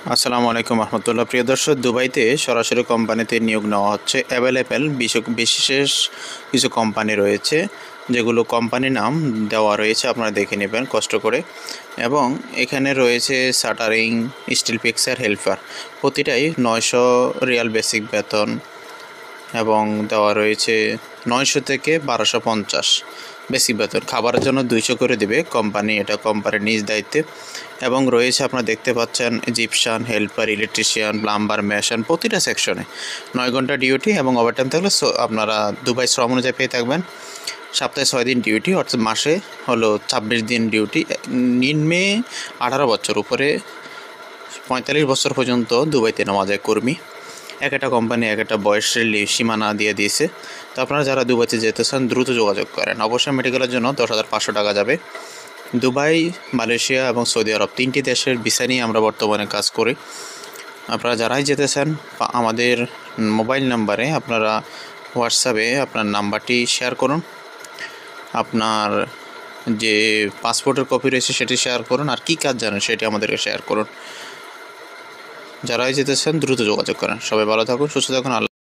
আসসালামু আলাইকুম রহমতুল্লাহ। প্রিয় দর্শক, দুবাইতে সরাসরি কোম্পানিতে নিয়োগ নেওয়া হচ্ছে। অ্যাভেলেবেল বিশেষ কিছু কোম্পানি রয়েছে, যেগুলো কোম্পানির নাম দেওয়া রয়েছে, আপনারা দেখে নেবেন কষ্ট করে। এবং এখানে রয়েছে শাটারিং, স্টিল ফিক্সার, হেল্পার। প্রতিটাই 900 রিয়াল বেসিক বেতন, এবং দেওয়া রয়েছে 900 থেকে 1250 বেসিক বেতন। খাবারের জন্য 200 করে দেবে কোম্পানি, এটা কোম্পানির নিজ দায়িত্বে। এবং রয়েছে, আপনারা দেখতে পাচ্ছেন, জিপশান, হেল্পার, ইলেকট্রিশিয়ান, প্লাম্বার, মেশিন, প্রতিটা সেকশনে 9 ঘন্টা ডিউটি এবং ওভারটাইম থাকলে আপনারা দুবাই শ্রম অনুযায়ী পেয়ে থাকবেন। সপ্তাহে 6 দিন ডিউটি, অর্থাৎ মাসে হলো 26 দিন ডিউটি। নিম্নে 18 বছর, উপরে 45 বছর পর্যন্ত দুবাইতে নেওয়া যায় কর্মী। একটা কোম্পানি একটা বয়সের সীমানা দিয়ে দিয়েছে। তো আপনারা যারা দুবাইতে যেতে চান দ্রুত যোগাযোগ করেন। অবশ্যই মেডিকেলের জন্য 10,500 টাকা যাবে। দুবাই, মালয়েশিয়া এবং সৌদি আরব 3টি দেশের ভিসা নিয়ে আমরা বর্তমানে কাজ করি। আপনারা যারাই যেতে চান আমাদের মোবাইল নাম্বারে আপনারা হোয়াটসঅ্যাপে আপনার নাম্বারটি শেয়ার করুন, আপনার যে পাসপোর্টের কপি রয়েছে সেটি শেয়ার করুন, আর কী কাজ জানেন সেটি আমাদেরকে শেয়ার করুন। যারাই যেতে চান দ্রুত যোগাযোগ করেন। সবাই ভালো থাকুন, সুস্থ থাকুন।